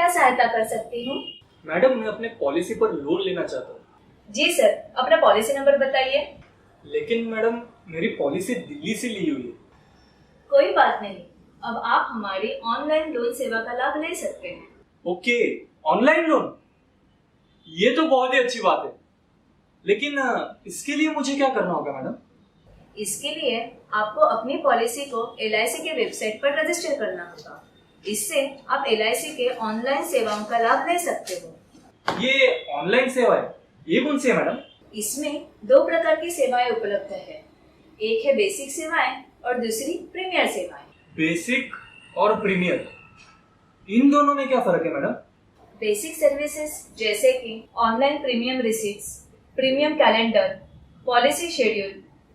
सहायता कर सकती हूँ? मैडम, मैं अपने पॉलिसी पर लोन लेना चाहता हूँ। जी सर, अपना पॉलिसी नंबर बताइए। लेकिन मैडम, मेरी पॉलिसी दिल्ली से ली हुई है। कोई बात नहीं, अब आप हमारी ऑनलाइन लोन सेवा का लाभ ले सकते हैं। ओके, ऑनलाइन लोन, ये तो बहुत ही अच्छी बात है। लेकिन इसके लिए मुझे क्या करना होगा मैडम? इसके लिए आपको अपनी पॉलिसी को LIC के वेबसाइट पर रजिस्टर करना होगा। इससे आप LIC के ऑनलाइन सेवाओं का लाभ ले सकते हो। ये ऑनलाइन सेवा है, ये कौन सी है मैडम? इसमें 2 प्रकार की सेवाएं उपलब्ध है। एक है बेसिक सेवाएं और दूसरी प्रीमियर सेवाएं। बेसिक और प्रीमियर, इन दोनों में क्या फर्क है मैडम? बेसिक सर्विसेज जैसे कि online premium receipts, premium calendar, policy schedule,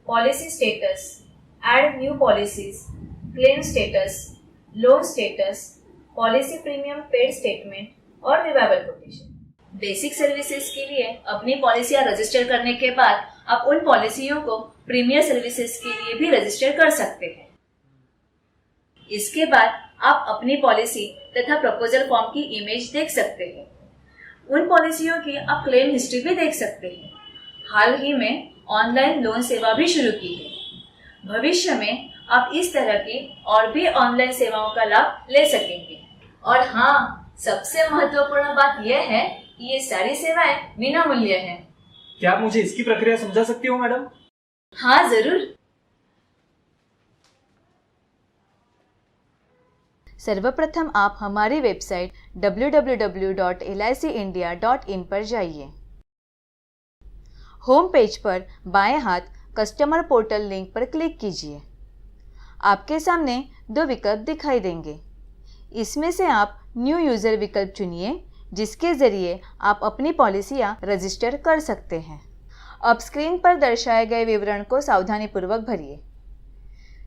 policy status, add new policies, claim status, loan status, policy premium paid statement और रिवाइवल कोटेशन। बेसिक सर्विसेज के लिए अपनी पॉलिसियां रजिस्टर करने के बाद आप उन पॉलिसियों को प्रीमियर सर्विसेज के लिए भी रजिस्टर कर सकते हैं। इसके बाद आप अपनी पॉलिसी तथा प्रपोजल फॉर्म की इमेज देख सकते हैं। उन पॉलिसियों की आप क्लेम हिस्ट्री भी देख सकते हैं। हाल ही में ऑनलाइन लोन सेवा भी शुरू की है। भविष्य में आप इस तरह की और भी ऑनलाइन सेवाओं का लाभ ले सकेंगे। और हाँ, सबसे महत्वपूर्ण बात यह है कि ये सारी सेवाएं बिना मूल्य हैं। क्या आप मुझे इसकी प्रक्रिया समझा सकती हो मैडम? हाँ जरूर। सर्वप्रथम आप हमारी वेबसाइट www.licindia.in पर जाइए। होम पेज पर बाएं हाथ कस्टमर पोर्टल लिंक पर क्लिक कीजिए। आपके सामने 2 विकल्प दिखाई देंगे। इसमें से आप न्यू यूज़र विकल्प चुनिए, जिसके ज़रिए आप अपनी पॉलिसियाँ रजिस्टर कर सकते हैं। अब स्क्रीन पर दर्शाए गए विवरण को सावधानीपूर्वक भरिए।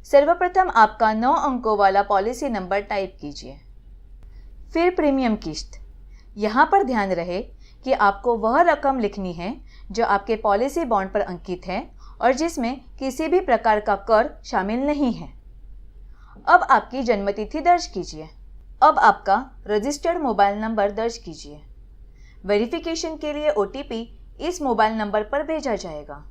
सर्वप्रथम आपका 9 अंकों वाला पॉलिसी नंबर टाइप कीजिए। फिर प्रीमियम किस्त। यहाँ पर ध्यान रहे कि आपको वह रकम लिखनी है जो आपके पॉलिसी बॉन्ड पर अंकित है और जिसमें किसी भी प्रकार का कर शामिल नहीं है। अब आपकी जन्मतिथि दर्ज कीजिए। अब आपका रजिस्टर्ड मोबाइल नंबर दर्ज कीजिए। वेरिफिकेशन के लिए OTP इस मोबाइल नंबर पर भेजा जाएगा।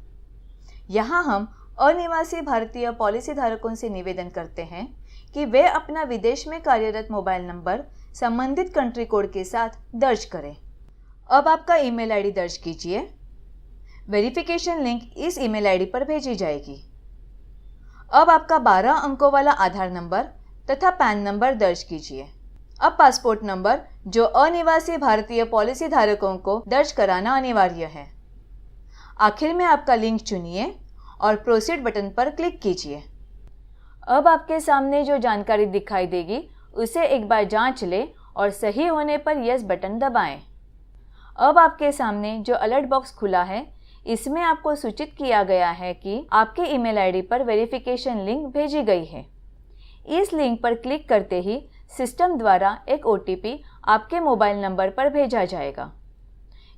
यहाँ हम अनिवासी भारतीय पॉलिसी धारकों से निवेदन करते हैं कि वे अपना विदेश में कार्यरत मोबाइल नंबर संबंधित कंट्री कोड के साथ दर्ज करें। अब आपका ईमेल आईडी दर्ज कीजिए। वेरिफिकेशन लिंक इस ईमेल आईडी पर भेजी जाएगी। अब आपका 12 अंकों वाला आधार नंबर तथा पैन नंबर दर्ज कीजिए। अब पासपोर्ट नंबर जो अनिवासी भारतीय पॉलिसी धारकों को दर्ज कराना अनिवार्य है। आखिर में आपका लिंक चुनिए और प्रोसीड बटन पर क्लिक कीजिए। अब आपके सामने जो जानकारी दिखाई देगी उसे एक बार जांच लें और सही होने पर यस बटन दबाएं। अब आपके सामने जो अलर्ट बॉक्स खुला है, इसमें आपको सूचित किया गया है कि आपके ईमेल आईडी पर वेरिफिकेशन लिंक भेजी गई है। इस लिंक पर क्लिक करते ही सिस्टम द्वारा एक OTP आपके मोबाइल नंबर पर भेजा जाएगा।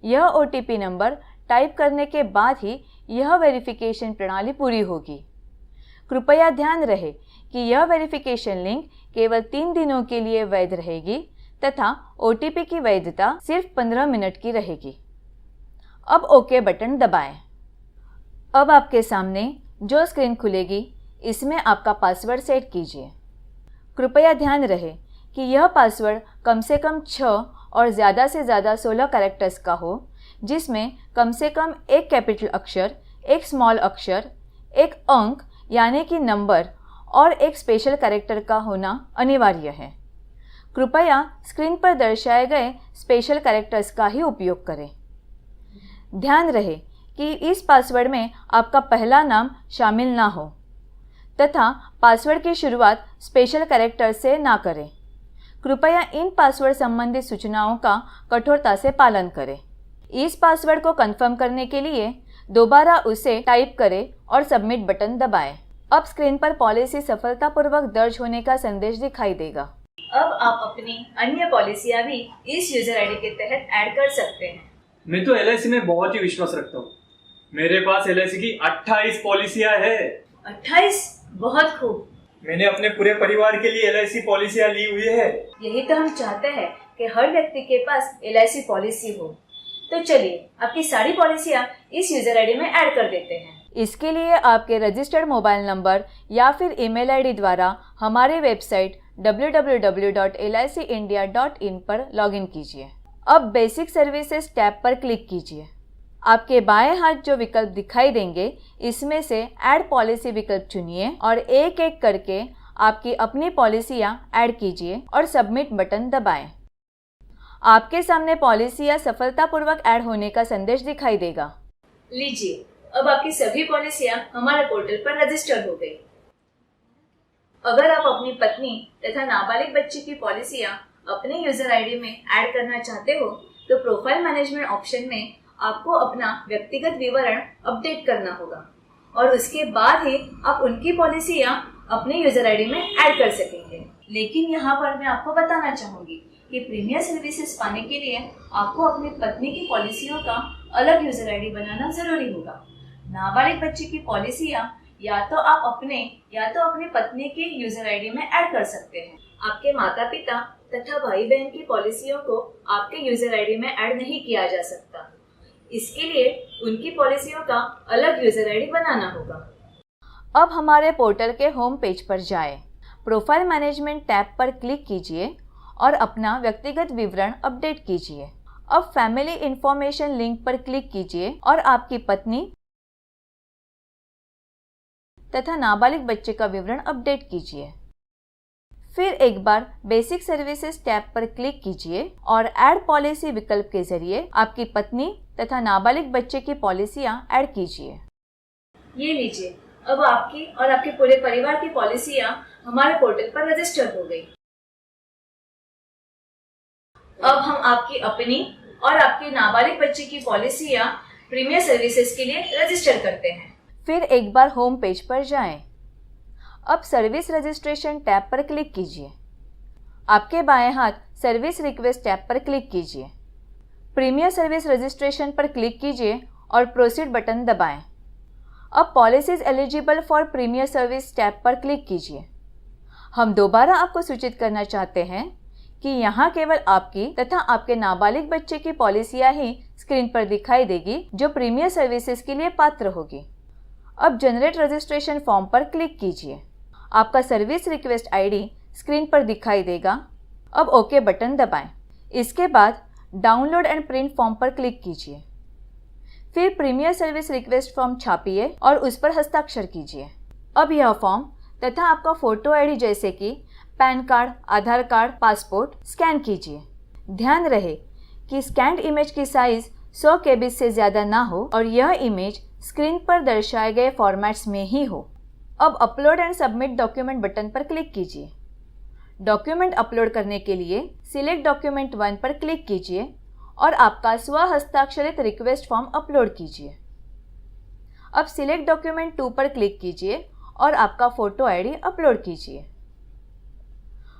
यह OTP नंबर टाइप करने के बाद ही यह वेरिफिकेशन प्रणाली पूरी होगी। कृपया ध्यान रहे कि यह वेरिफिकेशन लिंक केवल 3 दिनों के लिए वैध रहेगी तथा OTP की वैधता सिर्फ 15 मिनट की रहेगी। अब ओके बटन दबाएं। अब आपके सामने जो स्क्रीन खुलेगी, इसमें आपका पासवर्ड सेट कीजिए। कृपया ध्यान रहे कि यह पासवर्ड कम से कम 6 और ज़्यादा से ज़्यादा 16 कैरेक्टर्स का हो, जिसमें कम से कम एक कैपिटल अक्षर, एक स्मॉल अक्षर, एक अंक यानी कि नंबर और एक स्पेशल कैरेक्टर का होना अनिवार्य है। कृपया स्क्रीन पर दर्शाए गए स्पेशल कैरेक्टर्स का ही उपयोग करें। ध्यान रहे कि इस पासवर्ड में आपका पहला नाम शामिल ना हो तथा पासवर्ड की शुरुआत स्पेशल कैरेक्टर से ना करें। कृपया इन पासवर्ड संबंधित सूचनाओं का कठोरता से पालन करें। इस पासवर्ड को कंफर्म करने के लिए दोबारा उसे टाइप करें और सबमिट बटन दबाएं। अब स्क्रीन पर पॉलिसी सफलतापूर्वक दर्ज होने का संदेश दिखाई देगा। अब आप अपनी अन्य पॉलिसियां भी इस यूजर आईडी के तहत ऐड कर सकते हैं। मैं तो LIC में बहुत ही विश्वास रखता हूँ। मेरे पास LIC की 28 पॉलिसियां है। 28? बहुत खूब। मैंने अपने पूरे परिवार के लिए LIC पॉलिसियां ली हुई है। यही तो हम चाहते हैं कि हर व्यक्ति के पास LIC पॉलिसी हो। तो चलिए आपकी सारी पॉलिसियां इस यूजर आईडी में ऐड कर देते हैं। इसके लिए आपके रजिस्टर्ड मोबाइल नंबर या फिर ईमेल आईडी द्वारा हमारे वेबसाइट www.licindia.in पर लॉगिन कीजिए। अब बेसिक सर्विसेज टैब पर क्लिक कीजिए। आपके बाएं हाथ जो विकल्प दिखाई देंगे, इसमें से ऐड पॉलिसी विकल्प चुनिए और एक एक करके आपकी अपनी पॉलिसियां ऐड कीजिए और सबमिट बटन दबाएं। आपके सामने पॉलिसियां सफलतापूर्वक ऐड होने का संदेश दिखाई देगा। लीजिए, अब आपकी सभी पॉलिसियां हमारे पोर्टल पर रजिस्टर हो गई। अगर आप अपनी पत्नी तथा नाबालिग बच्चे की पॉलिसियां अपने यूजर आईडी में ऐड करना चाहते हो तो प्रोफाइल मैनेजमेंट ऑप्शन में आपको अपना व्यक्तिगत विवरण अपडेट करना होगा और उसके बाद ही आप उनकी पॉलिसियां अपने यूजर आईडी में ऐड कर सकेंगे। लेकिन यहाँ पर मैं आपको बताना चाहूंगी कि प्रीमियर सर्विसेज पाने के लिए आपको अपनी पत्नी की पॉलिसियों का अलग यूजर आईडी बनाना जरूरी होगा। नाबालिग बच्चे की पॉलिसियां या तो आप अपने या तो अपनी पत्नी के यूजर आईडी में ऐड कर सकते हैं। आपके माता पिता तथा भाई बहन की पॉलिसियों को आपके यूजर आईडी में ऐड नहीं किया जा सकता। इसके लिए उनकी पॉलिसियों का अलग यूजर आईडी बनाना होगा। अब हमारे पोर्टल के होम पेज पर जाएं। प्रोफाइल मैनेजमेंट टैब पर क्लिक कीजिए और अपना व्यक्तिगत विवरण अपडेट कीजिए। अब फैमिली इंफॉर्मेशन लिंक पर क्लिक कीजिए और आपकी पत्नी तथा नाबालिग बच्चे का विवरण अपडेट कीजिए। फिर एक बार बेसिक सर्विसेज टैब पर क्लिक कीजिए और ऐड पॉलिसी विकल्प के जरिए आपकी पत्नी तथा नाबालिग बच्चे की पॉलिसियां ऐड कीजिए। ये लीजिए, अब आपकी और आपके पूरे परिवार की पॉलिसियां हमारे पोर्टल पर रजिस्टर हो गई। अब हम आपकी अपनी और आपके नाबालिग बच्चे की पॉलिसियां प्रीमियर सर्विसेज के लिए रजिस्टर करते हैं। फिर एक बार होम पेज पर जाएं। अब सर्विस रजिस्ट्रेशन टैब पर क्लिक कीजिए। आपके बाएं हाथ सर्विस रिक्वेस्ट टैब पर क्लिक कीजिए। प्रीमियर सर्विस रजिस्ट्रेशन पर क्लिक कीजिए और प्रोसीड बटन दबाएं। अब policies eligible for premier service tab पर क्लिक कीजिए। हम दोबारा आपको सूचित करना चाहते हैं कि यहाँ केवल आपकी तथा आपके नाबालिग बच्चे की पॉलिसियाँ ही स्क्रीन पर दिखाई देगी जो प्रीमियर सर्विसेज के लिए पात्र होगी। अब जनरेट रजिस्ट्रेशन फॉर्म पर क्लिक कीजिए। आपका सर्विस रिक्वेस्ट आईडी स्क्रीन पर दिखाई देगा। अब ओके बटन दबाएं। इसके बाद डाउनलोड एंड प्रिंट फॉर्म पर क्लिक कीजिए। फिर प्रीमियर सर्विस रिक्वेस्ट फॉर्म छापिए और उस पर हस्ताक्षर कीजिए। अब यह फॉर्म तथा आपका फोटो आईडी जैसे कि पैन कार्ड, आधार कार्ड, पासपोर्ट स्कैन कीजिए। ध्यान रहे कि स्कैन्ड इमेज की साइज 100 KB से ज़्यादा ना हो और यह इमेज स्क्रीन पर दर्शाए गए फॉर्मेट्स में ही हो। अब upload and submit document button पर क्लिक कीजिए। डॉक्यूमेंट अपलोड करने के लिए सिलेक्ट डॉक्यूमेंट 1 पर क्लिक कीजिए और आपका स्व हस्ताक्षरित रिक्वेस्ट फॉर्म अपलोड कीजिए। अब सिलेक्ट डॉक्यूमेंट 2 पर क्लिक कीजिए और आपका फोटो आईडी अपलोड कीजिए।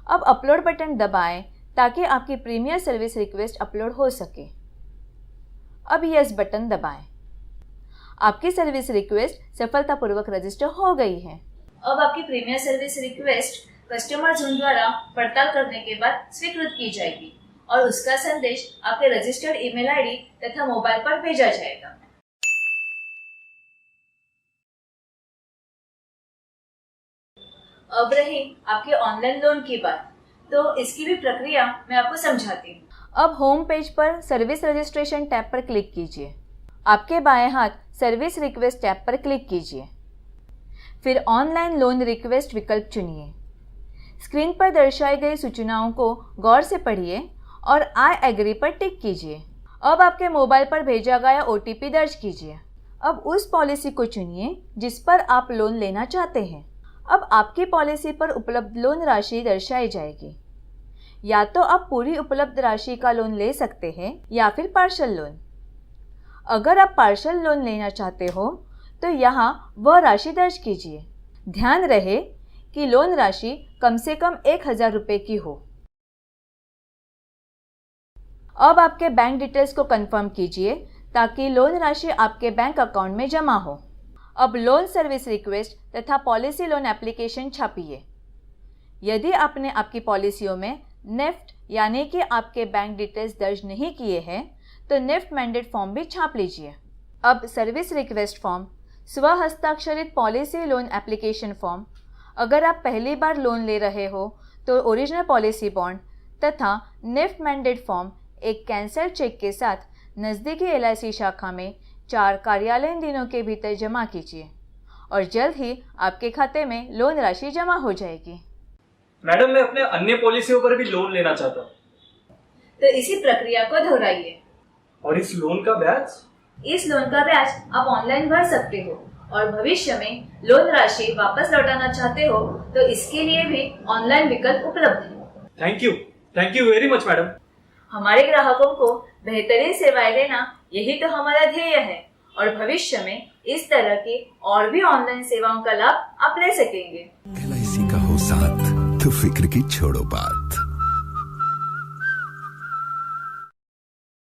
अब अपलोड बटन दबाएं ताकि आपकी प्रीमियर सर्विस रिक्वेस्ट अपलोड हो सके। अब यस बटन दबाएं। आपकी सर्विस रिक्वेस्ट सफलतापूर्वक रजिस्टर हो गई है। अब आपकी premier service request customer zone द्वारा पड़ताल करने के बाद स्वीकृत की जाएगी और उसका संदेश आपके रजिस्टर्ड ईमेल आईडी तथा मोबाइल पर भेजा जाएगा। अब रही आपके ऑनलाइन लोन की बात, तो इसकी भी प्रक्रिया मैं आपको समझाती हूँ। अब होम पेज पर सर्विस रजिस्ट्रेशन टैब पर क्लिक कीजिए। आपके बाएं हाथ सर्विस रिक्वेस्ट टैब पर क्लिक कीजिए। फिर ऑनलाइन लोन रिक्वेस्ट विकल्प चुनिए। स्क्रीन पर दर्शाई गई सूचनाओं को गौर से पढ़िए और आई एग्री पर टिक कीजिए। अब आपके मोबाइल पर भेजा गया OTP दर्ज कीजिए। अब उस पॉलिसी को चुनिए जिस पर आप लोन लेना चाहते हैं। अब आपकी पॉलिसी पर उपलब्ध लोन राशि दर्शाई जाएगी। या तो आप पूरी उपलब्ध राशि का लोन ले सकते हैं या फिर पार्शल लोन। अगर आप पार्शल लोन लेना चाहते हो तो यहाँ वह राशि दर्ज कीजिए। ध्यान रहे कि लोन राशि कम से कम 1000 रुपये की हो। अब आपके बैंक डिटेल्स को कंफर्म कीजिए ताकि लोन राशि आपके बैंक अकाउंट में जमा हो। अब लोन सर्विस रिक्वेस्ट तथा पॉलिसी लोन एप्लीकेशन छापिए। यदि आपने आपकी पॉलिसियों में नेफ्ट यानी कि आपके बैंक डिटेल्स दर्ज नहीं किए हैं तो निफ्ट मैंडेट फॉर्म भी छाप लीजिए। अब सर्विस रिक्वेस्ट फॉर्म, स्व हस्ताक्षरित पॉलिसी लोन एप्लीकेशन फॉर्म, अगर आप पहली बार लोन ले रहे हो तो ओरिजिनल पॉलिसी बॉन्ड तथा निफ्ट मैंडेट फॉर्म एक कैंसल्ड चेक के साथ नज़दीकी LIC शाखा में 4 कार्यालयीन दिनों के भीतर जमा कीजिए और जल्द ही आपके खाते में लोन राशि जमा हो जाएगी। मैडम, मैं अपने अन्य पॉलिसियों पर भी लोन लेना चाहता हूँ। तो इसी प्रक्रिया को दोहराइए। और इस लोन का ब्याज? इस लोन का ब्याज आप ऑनलाइन भर सकते हो और भविष्य में लोन राशि वापस लौटाना चाहते हो तो इसके लिए भी ऑनलाइन विकल्प उपलब्ध है। Thank you very much madam. हमारे ग्राहकों को बेहतरीन सेवाएं देना यही तो हमारा ध्येय है और भविष्य में इस तरह की और भी ऑनलाइन सेवाओं का लाभ आप ले सकेंगे। LIC का हो साथ तो फिक्र की छोड़ो बात।